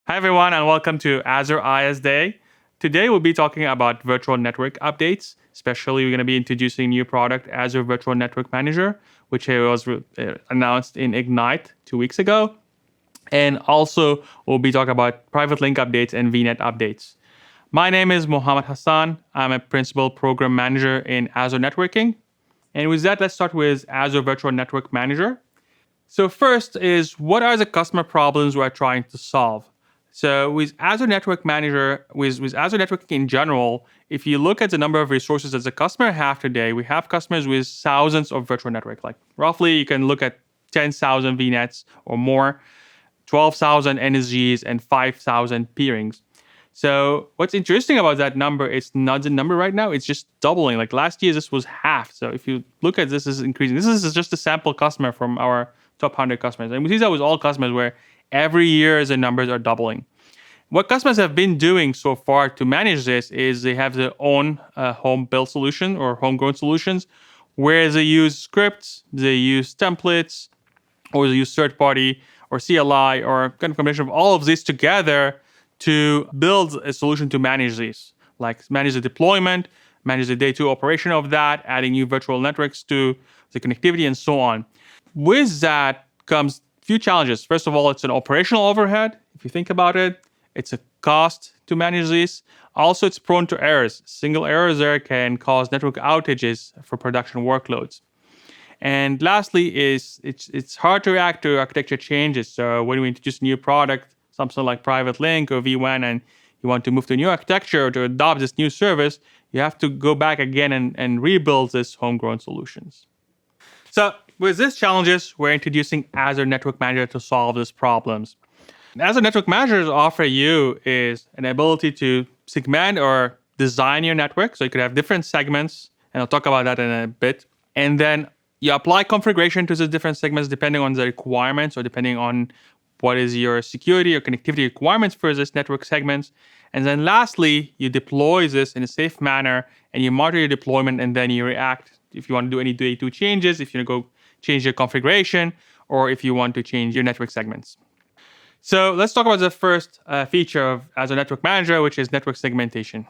Hi, everyone, and welcome to Azure IS Day. Today, we'll be talking about virtual network updates. Especially, we're going to be introducing a new product, Azure Virtual Network Manager, which was announced in Ignite 2 weeks ago. And also, we'll be talking about private link updates and VNet updates. My name is Mohammed Hassan. I'm a principal program manager in Azure Networking. And with that, let's start with Azure Virtual Network Manager. So first is, what are the customer problems we're trying to solve? So with Azure Network Manager, with Azure Networking in general, if you look at the number of resources that the customer have today, we have customers with thousands of virtual network. Like roughly, you can look at 10,000 VNets or more, 12,000 NSGs, and 5,000 peerings. So what's interesting about that number, it's not the number right now, it's just doubling. Like last year, this was half. So if you look at this is increasing. This is just a sample customer from our top 100 customers. And we see that with all customers where every year the numbers are doubling. What customers have been doing so far to manage this is they have their own home-built solution or homegrown solutions where they use scripts, they use templates, or they use third-party or CLI or kind of combination of all of these together to build a solution to manage these, like manage the deployment, manage the day two operation of that, adding new virtual networks to the connectivity, and so on. With that comes a few challenges. First of all, it's an operational overhead. If you think about it, it's a cost to manage this. Also, it's prone to errors. Single errors there can cause network outages for production workloads. And lastly, it's hard to react to architecture changes. So when we introduce a new product, something like Private Link or V1, and you want to move to a new architecture or to adopt this new service, you have to go back again and rebuild these homegrown solutions. So with these challenges, we're introducing Azure Network Manager to solve these problems. Azure Network Manager offer you is an ability to segment or design your network. So you could have different segments, and I'll talk about that in a bit. And then you apply configuration to the different segments depending on the requirements or depending on what is your security or connectivity requirements for this network segments. And then lastly, you deploy this in a safe manner and you monitor your deployment, and then you react if you want to do any day two changes, if you go change your configuration, or if you want to change your network segments. So let's talk about the first feature of Azure Network Manager, which is network segmentation.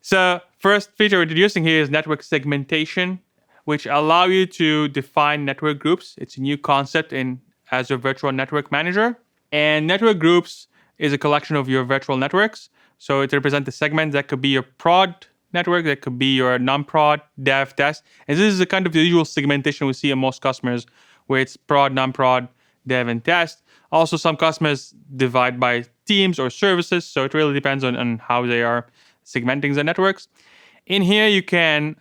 So first feature we're introducing here is network segmentation, which allow you to define network groups. It's a new concept in Azure Virtual Network Manager. And network groups is a collection of your virtual networks. So it represents a segment that could be your prod network, that could be your non-prod, dev, test. And this is the kind of the usual segmentation we see in most customers, where it's prod, non-prod, dev, and test. Also, some customers divide by teams or services, so it really depends on how they are segmenting the networks. In here, you can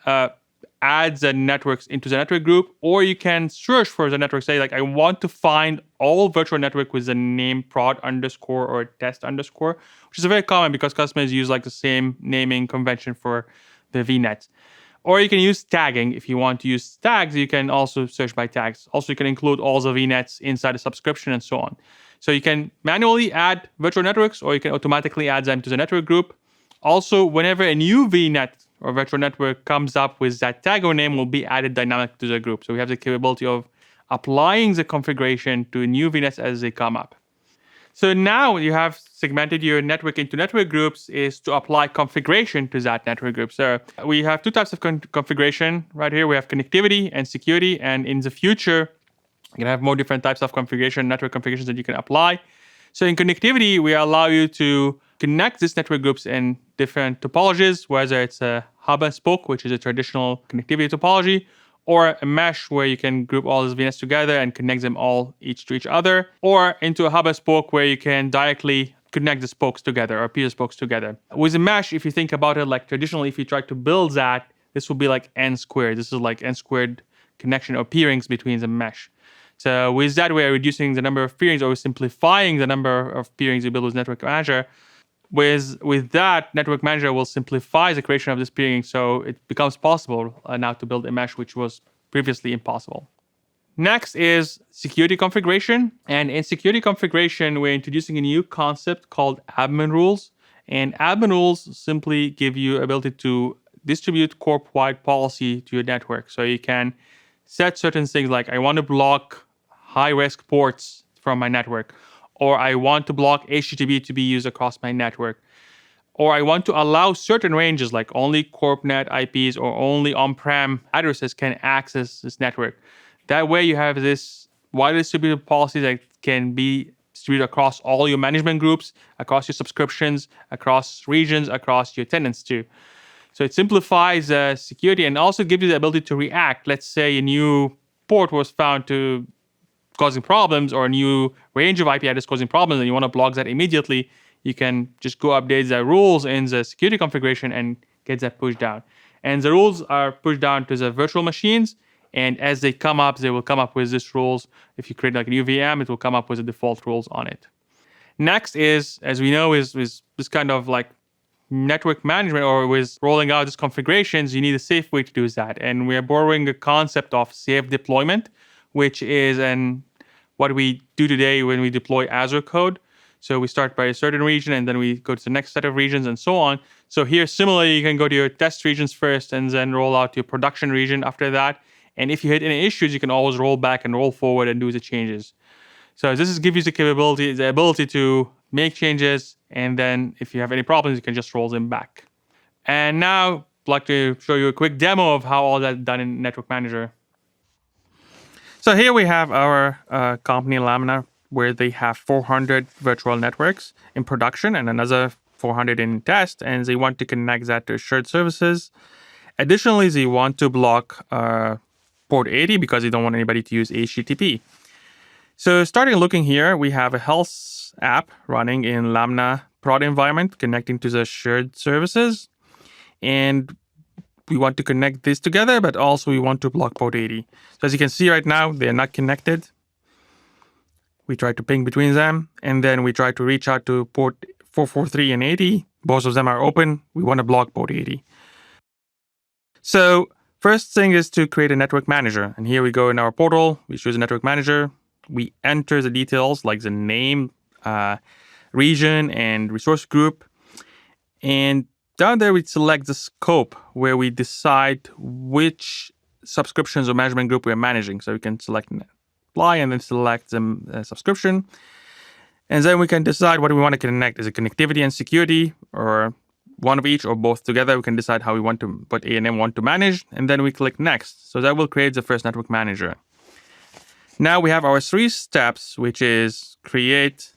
add the networks into the network group, or you can search for the network. Say, like, I want to find all virtual network with the name prod underscore or test underscore, which is very common because customers use like the same naming convention for the VNets. Or you can use tagging. If you want to use tags, you can also search by tags. Also, you can include all the VNets inside a subscription and so on. So you can manually add virtual networks, or you can automatically add them to the network group. Also, whenever a new VNet or virtual network comes up with that tag or name, will be added dynamic to the group. So we have the capability of applying the configuration to new VNets as they come up. So now you have segmented your network into network groups is to apply configuration to that network group. So we have two types of configuration right here. We have connectivity and security. And in the future, you can have more different types of configuration, network configurations that you can apply. So in connectivity, we allow you to connect these network groups in different topologies, whether it's a hub and spoke, which is a traditional connectivity topology, or a mesh where you can group all these VNets together and connect them all each to each other, or into a hub and spoke where you can directly connect the spokes together or peer spokes together. With a mesh, if you think about it, like traditionally, if you try to build that, this will be like n squared. This is like n squared connection or peerings between the mesh. So with that, we are reducing the number of peerings or simplifying the number of peerings you build with Network Manager. With that, Network Manager will simplify the creation of this peering, so it becomes possible now to build a mesh which was previously impossible. Next is security configuration. And in security configuration, we're introducing a new concept called admin rules. And admin rules simply give you ability to distribute corp-wide policy to your network. So you can set certain things like I want to block high-risk ports from my network, or I want to block HTTP to be used across my network, or I want to allow certain ranges like only CorpNet IPs or only on-prem addresses can access this network. That way you have this widely distributed policy that can be distributed across all your management groups, across your subscriptions, across regions, across your tenants too. So it simplifies security and also gives you the ability to react. Let's say a new port was found to causing problems or a new range of IP address causing problems and you want to block that immediately, you can just go update the rules in the security configuration and get that pushed down. And the rules are pushed down to the virtual machines. And as they come up, they will come up with these rules. If you create like a new VM, it will come up with the default rules on it. Next is, as we know, is this kind of like network management or with rolling out these configurations, you need a safe way to do that. And we are borrowing the concept of safe deployment, which is what we do today when we deploy Azure code. So we start by a certain region and then we go to the next set of regions and so on. So here, similarly, you can go to your test regions first and then roll out to your production region after that. And if you hit any issues, you can always roll back and roll forward and do the changes. So this gives you the ability to make changes, and then if you have any problems, you can just roll them back. And now I'd like to show you a quick demo of how all that's done in Network Manager. So here we have our company Lambda, where they have 400 virtual networks in production and another 400 in test, and they want to connect that to shared services. Additionally, they want to block port 80 because they don't want anybody to use HTTP. So starting looking here, we have a health app running in Lambda prod environment connecting to the shared services. And we want to connect this together, but also we want to block port 80. So as you can see right now, they're not connected. We try to ping between them, and then we try to reach out to port 443 and 80. Both of them are open. We want to block port 80. So first thing is to create a network manager. And here we go in our portal. We choose a network manager. We enter the details like the name, region, and resource group. And down there, we select the scope where we decide which subscriptions or management group we're managing. So we can select apply and then select the subscription. And then we can decide what we want to connect. Is it connectivity and security, or one of each, or both together? We can decide how we want to, what A&M want to manage. And then we click next. So that will create the first network manager. Now we have our 3 steps, which is create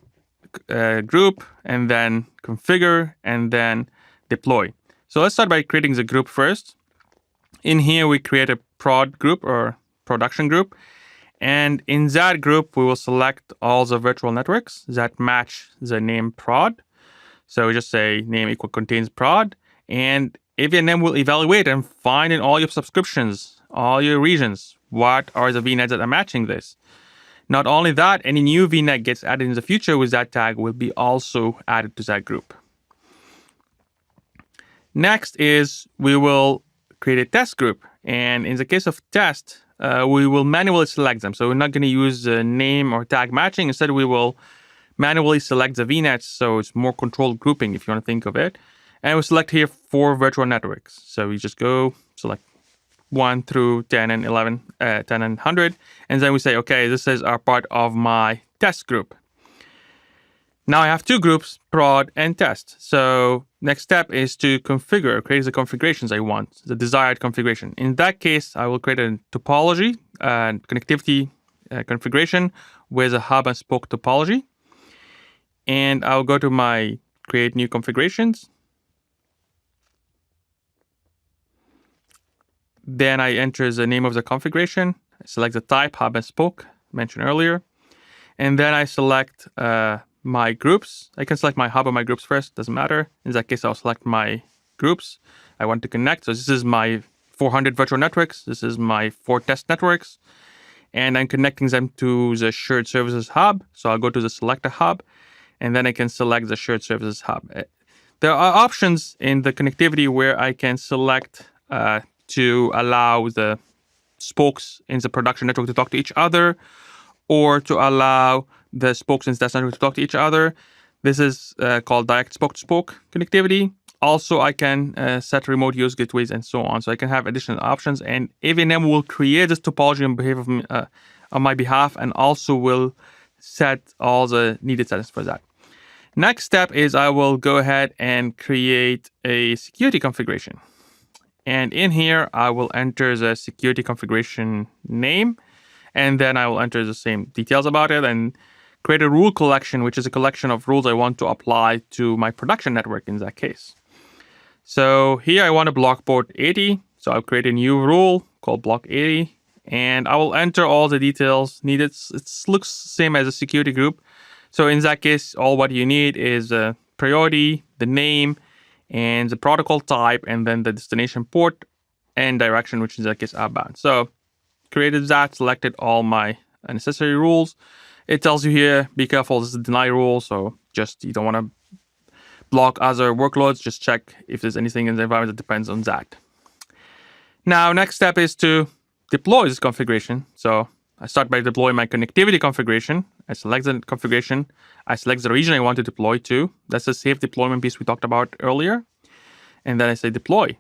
a group and then configure and then deploy. So let's start by creating the group first. In here, we create a prod group or production group. And in that group, we will select all the virtual networks that match the name prod. So we just say name equal contains prod. And AVNM will evaluate and find in all your subscriptions, all your regions, what are the VNets that are matching this. Not only that, any new VNet gets added in the future with that tag will be also added to that group. Next is we will create a test group. And in the case of test, we will manually select them. So we're not going to use the name or tag matching. Instead, we will manually select the VNets. So it's more controlled grouping if you want to think of it. And we select here 4 virtual networks. So we just go select 1 through 10 and 11, 10 and 100. And then we say, okay, this is our part of my test group. Now I have 2 groups, prod and test. So next step is to configure, create the configurations I want, the desired configuration. In that case, I will create a topology, connectivity configuration with a hub and spoke topology. And I'll go to my create new configurations. Then I enter the name of the configuration. I select the type, hub and spoke, mentioned earlier. And then I select my groups. I can select my hub or my groups first, doesn't matter. In that case, I'll select my groups I want to connect. So this is my 400 virtual networks. This is my 4 test networks. And I'm connecting them to the shared services hub. So I'll go to the selector hub, and then I can select the shared services hub. There are options in the connectivity where I can select to allow the spokes in the production network to talk to each other, or to allow the spokes in the test network to talk to each other. This is called direct spoke-to-spoke connectivity. Also, I can set remote use gateways and so on. So I can have additional options, and AVNM will create this topology on my behalf, and also will set all the needed settings for that. Next step is I will go ahead and create a security configuration. And in here, I will enter the security configuration name, and then I will enter the same details about it and create a rule collection, which is a collection of rules I want to apply to my production network in that case. So here I want to block port 80. So I'll create a new rule called block 80, and I will enter all the details needed. It looks the same as a security group. So in that case, all what you need is a priority, the name, and the protocol type, and then the destination port and direction, which in that case outbound. So created that, selected all my necessary rules. It tells you here, be careful, this is a deny rule. So just you don't want to block other workloads. Just check if there's anything in the environment that depends on that. Now, next step is to deploy this configuration. So I start by deploying my connectivity configuration. I select the configuration. I select the region I want to deploy to. That's the safe deployment piece we talked about earlier. And then I say deploy.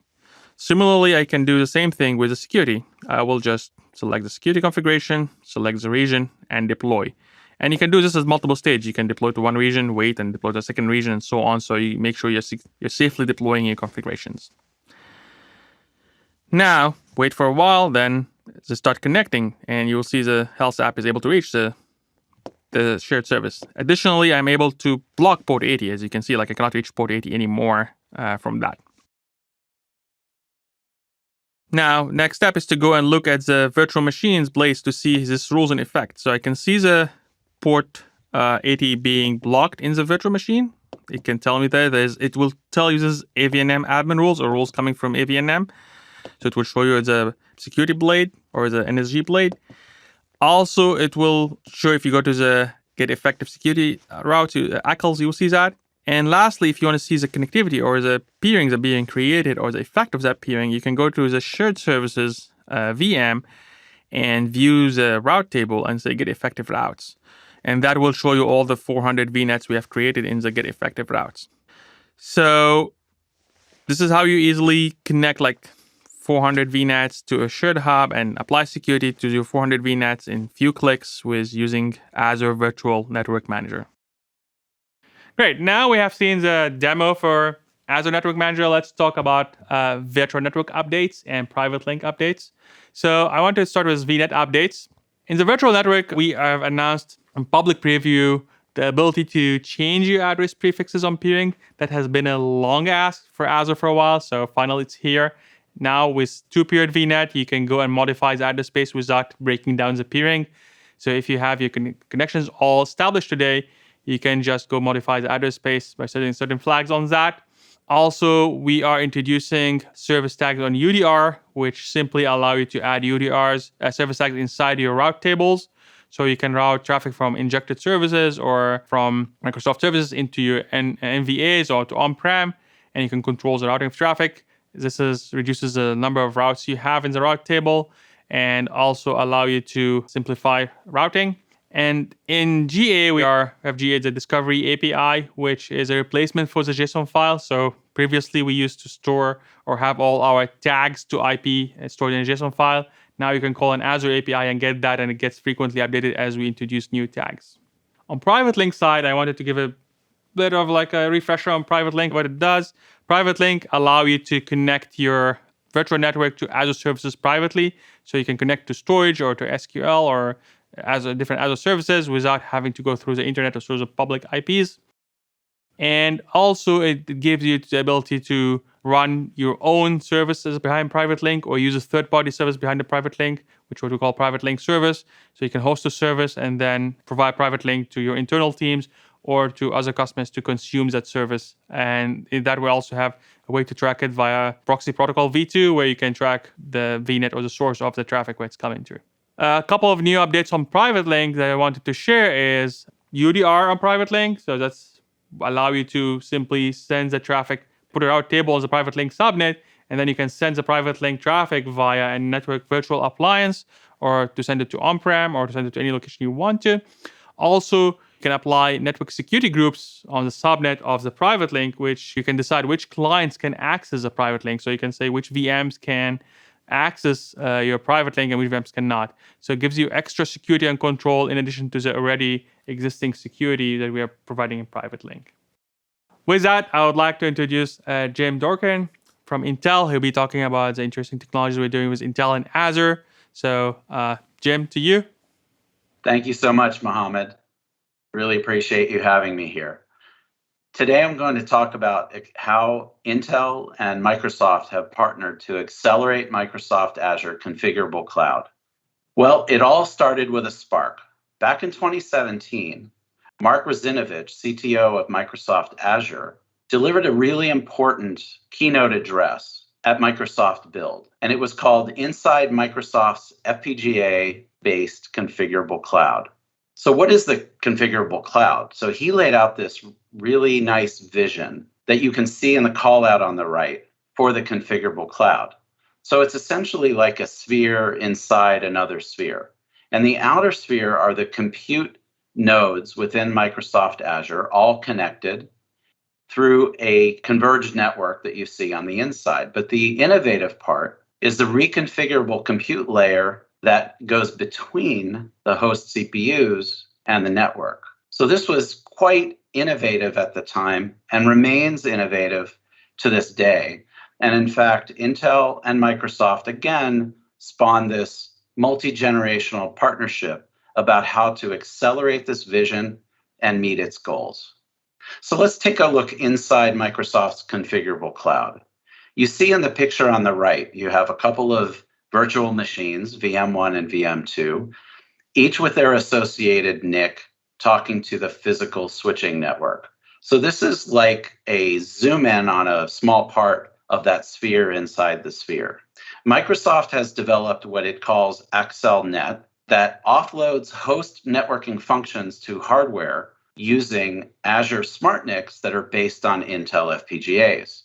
Similarly, I can do the same thing with the security. I will just select the security configuration, select the region, and deploy. And you can do this as multiple stages. You can deploy to one region, wait, and deploy to a second region, and so on. So you make sure you're safely deploying your configurations. Now, wait for a while, then just start connecting, and you will see the health app is able to reach the shared service. Additionally, I'm able to block port 80. As you can see, like I cannot reach port 80 anymore from that. Now, next step is to go and look at the virtual machines place to see this rules in effect. So I can see the port 80 being blocked in the virtual machine. It can tell me that it will tell you this AVNM admin rules or rules coming from AVNM. So it will show you the security blade or the NSG blade. Also, it will show if you go to the get effective security route to ACLs, you will see that. And lastly, if you want to see the connectivity or the peering that being created or the effect of that peering, you can go to the shared services VM and view the route table and say get effective routes. And that will show you all the 400 VNets we have created in the get effective routes. So this is how you easily connect like 400 VNets to a shared hub and apply security to your 400 VNets in few clicks with using Azure Virtual Network Manager. Great. Now we have seen the demo for Azure Network Manager. Let's talk about virtual network updates and private link updates. So I want to start with VNet updates. In the virtual network, we have announced in public preview the ability to change your address prefixes on peering. That has been a long ask for Azure for a while. So finally it's here. Now with two-period VNet, you can go and modify the address space without breaking down the peering. So if you have your connections all established today, you can just go modify the address space by setting certain flags on that. Also, we are introducing service tags on UDR, which simply allow you to add UDRs, service tags inside your route tables. So you can route traffic from injected services or from Microsoft services into your NVAs or to on-prem, and you can control the routing of traffic. This reduces the number of routes you have in the route table and also allow you to simplify routing. And in GA, we have GA the Discovery API, which is a replacement for the JSON file. So previously, we used to store or have all our tags to IP stored in a JSON file. Now you can call an Azure API and get that, and it gets frequently updated as we introduce new tags. On Private Link side, I wanted to give a bit of like a refresher on Private Link, what it does. Private Link allow you to connect your virtual network to Azure services privately. So you can connect to storage or to SQL or different Azure services without having to go through the internet or through the public IPs. And also it gives you the ability to run your own services behind Private Link or use a third-party service behind the Private Link, which what we call Private Link service. So you can host a service and then provide Private Link to your internal teams or to other customers to consume that service. And in that we also have a way to track it via proxy protocol v2, where you can track the VNet or the source of the traffic where it's coming through. A couple of new updates on Private Link that I wanted to share is UDR on Private Link. So that's allow you to simply send the traffic, put a route table as a Private Link subnet, and then you can send the Private Link traffic via a network virtual appliance or to send it to on-prem or to send it to any location you want to. Also, you can apply network security groups on the subnet of the Private Link, which you can decide which clients can access the Private Link. So you can say which VMs can access your private link and which VMs cannot. So it gives you extra security and control in addition to the already existing security that we are providing in private link. With that, I would like to introduce Jim Dorkin from Intel. He'll be talking about the interesting technologies we're doing with Intel and Azure. So, Jim, to you. Thank you so much, Mohammed. Really appreciate you having me here. Today, I'm going to talk about how Intel and Microsoft have partnered to accelerate Microsoft Azure Configurable Cloud. Well, it all started with a spark. Back in 2017, Mark Russinovich, CTO of Microsoft Azure, delivered a really important keynote address at Microsoft Build, and it was called Inside Microsoft's FPGA-based Configurable Cloud. So what is the Configurable Cloud? So he laid out this really nice vision that you can see in the call out on the right for the Configurable Cloud. So it's essentially like a sphere inside another sphere. And the outer sphere are the compute nodes within Microsoft Azure, all connected through a converged network that you see on the inside. But the innovative part is the reconfigurable compute layer that goes between the host CPUs and the network. So this was quite innovative at the time and remains innovative to this day. And in fact, Intel and Microsoft again spawned this multi-generational partnership about how to accelerate this vision and meet its goals. So let's take a look inside Microsoft's Configurable Cloud. You see in the picture on the right, you have a couple of virtual machines, VM1 and VM2, each with their associated NIC talking to the physical switching network. So this is like a zoom in on a small part of that sphere inside the sphere. Microsoft has developed what it calls AccelNet that offloads host networking functions to hardware using Azure SmartNICs that are based on Intel FPGAs.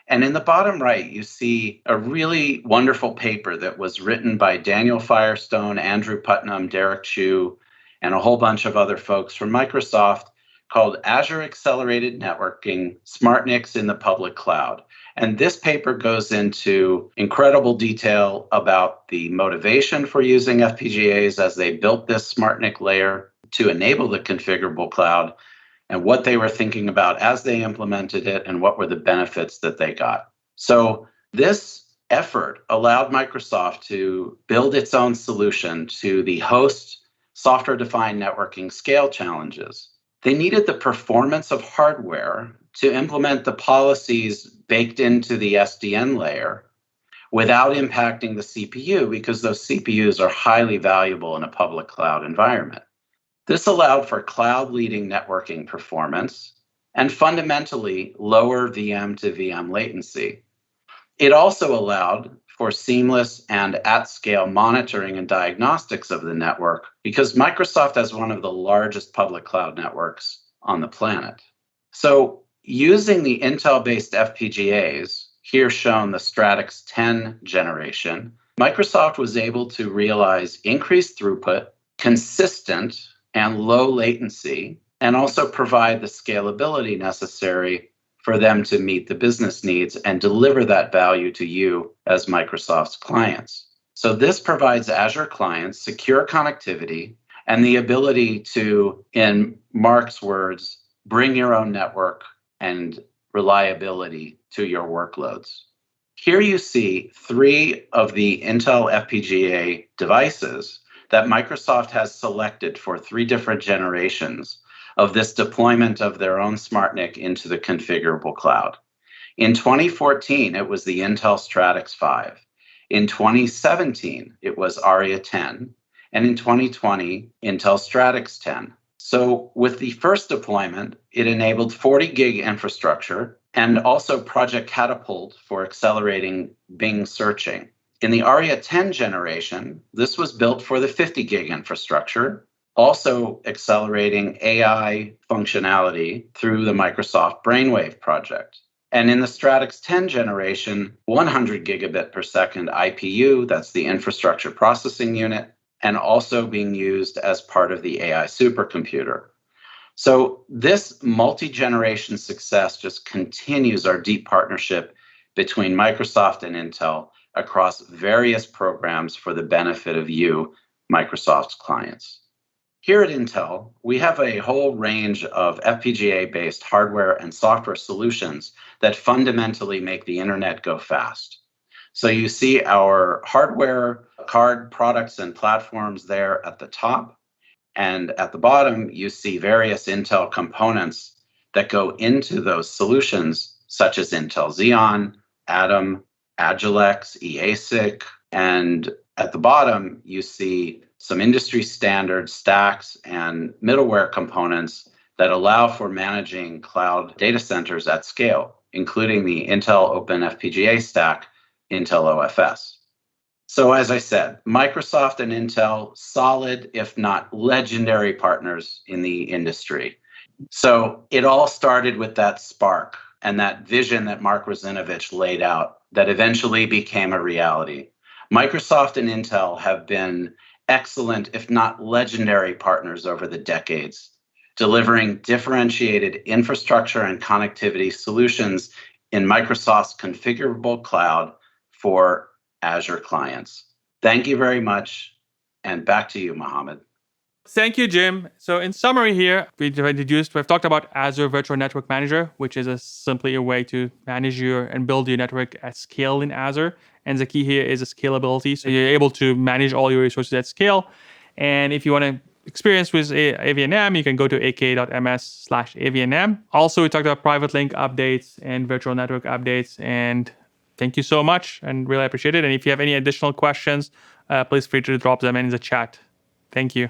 And in the bottom right, you see a really wonderful paper that was written by Daniel Firestone, Andrew Putnam, Derek Chu, and a whole bunch of other folks from Microsoft called Azure Accelerated Networking, SmartNICs in the Public Cloud. And this paper goes into incredible detail about the motivation for using FPGAs as they built this SmartNIC layer to enable the configurable cloud, and what they were thinking about as they implemented it and what were the benefits that they got. So this effort allowed Microsoft to build its own solution to the host software-defined networking scale challenges. They needed the performance of hardware to implement the policies baked into the SDN layer without impacting the CPU, because those CPUs are highly valuable in a public cloud environment. This allowed for cloud-leading networking performance and fundamentally lower VM to VM latency. It also allowed for seamless and at-scale monitoring and diagnostics of the network, because Microsoft has one of the largest public cloud networks on the planet. So using the Intel-based FPGAs, here shown the Stratix 10 generation, Microsoft was able to realize increased throughput, consistent and low latency, and also provide the scalability necessary for them to meet the business needs and deliver that value to you as Microsoft's clients. So this provides Azure clients secure connectivity and the ability to, in Mark's words, bring your own network and reliability to your workloads. Here you see 3 of the Intel FPGA devices that Microsoft has selected for 3 different generations of this deployment of their own SmartNIC into the configurable cloud. In 2014, it was the Intel Stratix 5. In 2017, it was Aria 10. And in 2020, Intel Stratix 10. So with the first deployment, it enabled 40 gig infrastructure and also Project Catapult for accelerating Bing searching. In the Aria 10 generation, this was built for the 50 gig infrastructure, also accelerating AI functionality through the Microsoft Brainwave project. And in the Stratix 10 generation, 100 gigabit per second IPU, that's the infrastructure processing unit, and also being used as part of the AI supercomputer. So this multi-generation success just continues our deep partnership between Microsoft and Intel, across various programs for the benefit of you, Microsoft's clients. Here at Intel, we have a whole range of FPGA-based hardware and software solutions that fundamentally make the internet go fast. So you see our hardware card products and platforms there at the top. And at the bottom, you see various Intel components that go into those solutions, such as Intel Xeon, Atom, Agilex, eASIC. And at the bottom, you see some industry standard stacks and middleware components that allow for managing cloud data centers at scale, including the Intel Open FPGA stack, Intel OFS. So as I said, Microsoft and Intel, solid, if not legendary partners in the industry. So it all started with that spark and that vision that Mark Russinovich laid out that eventually became a reality. Microsoft and Intel have been excellent, if not legendary partners over the decades, delivering differentiated infrastructure and connectivity solutions in Microsoft's Configurable Cloud for Azure clients. Thank you very much. And back to you, Mohammed. Thank you, Jim. So in summary here, we've talked about Azure Virtual Network Manager, which is simply a way to manage and build your network at scale in Azure. And the key here is the scalability. So you're able to manage all your resources at scale. And if you want to experience with AVNM, you can go to ak.ms/AVNM. Also, we talked about private link updates and virtual network updates. And thank you so much and really appreciate it. And if you have any additional questions, please feel free to drop them in the chat. Thank you.